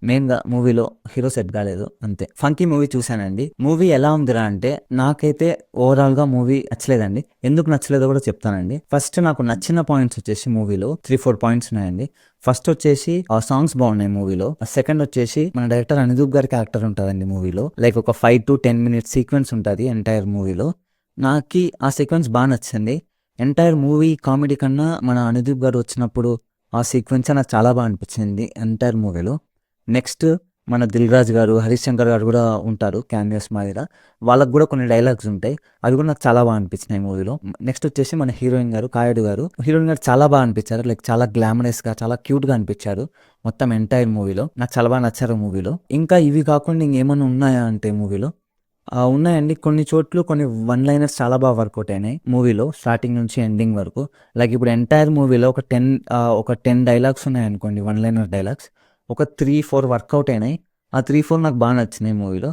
మెయిన్‌గా మూవీలో hero set కాలేదు అంతే. 'ఫంకీ' మూవీ చూసానండి. మూవీ ఎలా ఉందిరా అంటే నాకైతే ఓవరాల్‌గా మూవీ నచ్చలేదండి. ఎందుకు నచ్చలేదో కూడా చెప్తానండి. ఫస్ట్ నాకు నచ్చిన పాయింట్స్ వచ్చేసి మూవీలో 3, 4 పాయింట్స్ ఉన్నాయండి. ఫస్ట్ వచ్చేసి ఆ సాంగ్స్ బాగున్నాయి మూవీలో. సెకండ్ వచ్చేసి మన డైరెక్టర్ అనిరూప్ గారి క్యారెక్టర్ ఉంటదండి మూవీలో. లైక్ ఒక 5-10 మినిట్స్ సీక్వెన్స్ ఉంటది ఎంటైర్ మూవీలో. నాకి ఆ సీక్వెన్స్ బాగా నచ్చింది. ఎంటైర్ మూవీ కామెడీ కన్నా మన అనుదీప్ గారు వచ్చినప్పుడు ఆ సీక్వెన్సే నాకు చాలా బాగా అనిపించింది ఎంటైర్ మూవీలో. నెక్స్ట్ మన 'దిల్ రాజు' గారు, 'హరీష్ శంకర్' గారు కూడా ఉంటారు క్యామియోస్ మాదిరిగా. వాళ్ళకి కూడా కొన్ని డైలాగ్స్ ఉంటాయి. అవి కూడా నాకు చాలా బాగా అనిపించినాయి మూవీలో. నెక్స్ట్ వచ్చేసి మన హీరోయిన్ గారు 'కాయడు' గారు. హీరోయిన్ గారు చాలా బాగా అనిపించారు. లైక్ చాలా గ్లామరస్‌గా, చాలా క్యూట్‌గా అనిపించారు మొత్తం ఎంటైర్ మూవీలో. నాకు చాలా బాగా నచ్చారు మూవీలో. ఇంకా ఇవి కాకుండా ఇంకేమన్నా ఉన్నాయా అంటే మూవీలో ఉన్నాయండి. కొన్ని చోట్ల కొన్ని వన్ లైనర్స్ చాలా బాగా వర్కౌట్ అయినాయి మూవీలో స్టార్టింగ్ నుంచి ఎండింగ్ వరకు. లైక్ ఇప్పుడు ఎంటైర్ మూవీలో ఒక 10 డైలాగ్స్ ఉన్నాయనుకోండి వన్ లైనర్ డైలాగ్స్. ఒక 3, 4 వర్కౌట్ అయినాయి. ఆ 3, 4 నాకు బాగా నచ్చినాయి మూవీలో.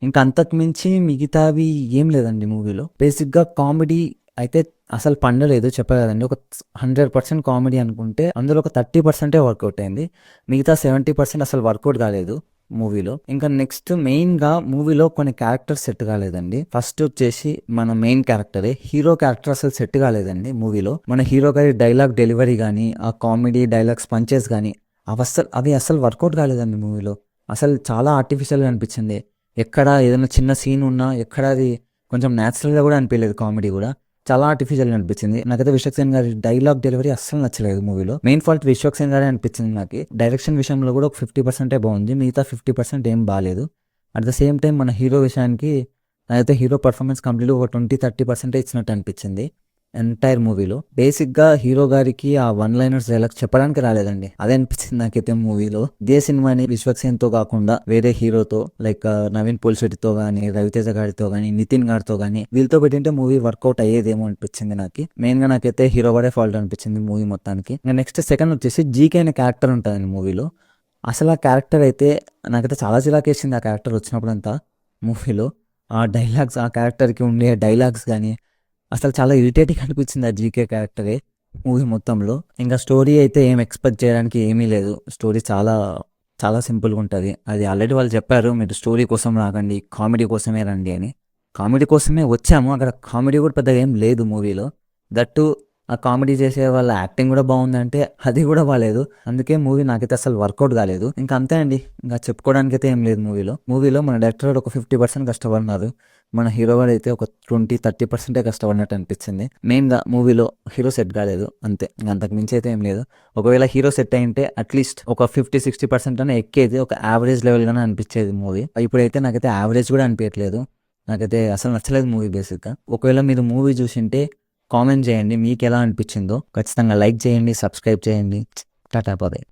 ఇంకా అంతకు మించి మిగతావి ఏం లేదండి మూవీలో. బేసిక్‌గా కామెడీ అయితే అసలు పండలేదు చెప్పా కదండీ. ఒక 100% కామెడీ అనుకుంటే అందులో ఒక 30% వర్కౌట్ అయింది. మిగతా 70% అసలు వర్కౌట్ కాలేదు మూవీలో. ఇంకా నెక్స్ట్ మెయిన్‌గా మూవీలో కొన్ని క్యారెక్టర్స్ సెట్ కాలేదండి. ఫస్ట్ వచ్చేసి మన మెయిన్ క్యారెక్టరే. హీరో క్యారెక్టర్ అసలు సెట్ కాలేదండి మూవీలో. మన హీరో గారి డైలాగ్ డెలివరీ గానీ, ఆ కామెడీ డైలాగ్స్ పంచెస్ గానీ అవి అసలు వర్కౌట్ కాలేదండి మూవీలో. అసలు చాలా ఆర్టిఫిషియల్‌గా అనిపించింది. ఎక్కడ ఏదైనా చిన్న సీన్ ఉన్నా ఎక్కడ అది కొంచెం న్యాచురల్‌గా కూడా అనిపియలేదు కామెడీ కూడా. చాలా ఆర్టిఫిషియల్‌గా అనిపించింది. నాకైతే విశ్వక్ సేన్ గారి డైలాగ్ డెలివరీ అస్సలు నచ్చలేదు మూవీలో. మెయిన్ ఫాల్ట్ విశ్వక్ సేన్ గారే అనిపించింది నాకి. డైరెక్షన్ విషయంలో కూడా ఒక 50% బాగుంది. మిగతా 50% ఏం బాలేదు. అట్ ద సేమ్ టైమ్ మన హీరో విషయానికి నాకైతే హీరో పర్ఫార్మెన్స్ కంప్లీట్‌గా ఒక 20-30% ఇచ్చినట్టు అనిపించింది ఎంటైర్ మూవీలో. బేసిక్‌గా హీరో గారికి ఆ వన్ లైనర్స్ డైలాగ్స్ చెప్పడానికి రాలేదండి. అదే అనిపించింది నాకైతే మూవీలో. ఇదే సినిమాని విశ్వక్ సేన్‌తో కాకుండా వేరే హీరోతో లైక్ నవీన్ పోలిశెట్టితో గానీ, రవితేజ గారితో గానీ, నితిన్ గారితో గానీ వీళ్ళతో పెట్టింటే మూవీ వర్కౌట్ అయ్యేదేమో అనిపించింది నాకి. మెయిన్‌గా నాకైతే హీరో గారే ఫాల్ట్ అనిపించింది మూవీ మొత్తానికి. ఇంక నెక్స్ట్ సెకండ్ వచ్చేసి జీకే అనే క్యారెక్టర్ ఉంటదండి మూవీలో. అసలు ఆ క్యారెక్టర్ అయితే నాకైతే చాలా చిరాకేసింది ఆ క్యారెక్టర్ వచ్చినప్పుడంతా మూవీలో. ఆ డైలాగ్స్ ఆ క్యారెక్టర్‌కి ఉండే డైలాగ్స్ గానీ అసలు చాలా ఇరిటేటింగ్ అనిపించింది ఆ జీకే క్యారెక్టరే మూవీ మొత్తంలో. ఇంకా స్టోరీ అయితే ఏం ఎక్స్పెక్ట్ చేయడానికి ఏమీ లేదు. స్టోరీ చాలా చాలా సింపుల్‌గా ఉంటది. అది ఆల్రెడీ వాళ్ళు చెప్పారు మీరు స్టోరీ కోసం రాకండి, కామెడీ కోసమే రండి అని. కామెడీ కోసమే వచ్చాము. అక్కడ కామెడీ కూడా పెద్దగా ఏం లేదు మూవీలో. దట్ టూ ఆ కామెడీ చేసే వాళ్ళ యాక్టింగ్ కూడా బాగుందంటే అది కూడా బాలేదు. అందుకే మూవీ నాకైతే అసలు వర్కౌట్ కాలేదు. ఇంకా అంతే అండి. ఇంకా చెప్పుకోవడానికైతే ఏం లేదు మూవీలో. మూవీలో మన డైరెక్టర్ గారు ఒక 50% కష్టపడినారు. మన హీరో గారు అయితే ఒక 20-30% కష్టపడినట్టు అనిపించింది. మెయిన్‌గా మూవీలో హీరో సెట్ కాలేదు అంతే. ఇంక అంతకు మించి అయితే ఏం లేదు. ఒకవేళ హీరో సెట్ అయ్యుంటే అట్‌లీస్ట్ ఒక 50-60% అన్నా ఎక్కేది. ఒక యావరేజ్ లెవెల్‌గానే అనిపించేది మూవీ. ఇప్పుడైతే నాకైతే యావరేజ్ కూడా అనిపియట్లేదు. నాకైతే అసలు నచ్చలేదు మూవీ బేసిక్‌గా. ఒకవేళ మీరు మూవీ చూసుంటే కామెంట్ చేయండి. మీకెలా అనిపించిందో. ఖచ్చితంగా లైక్ చేయండి, సబ్స్క్రైబ్ చేయండి. టాటా బాయ్.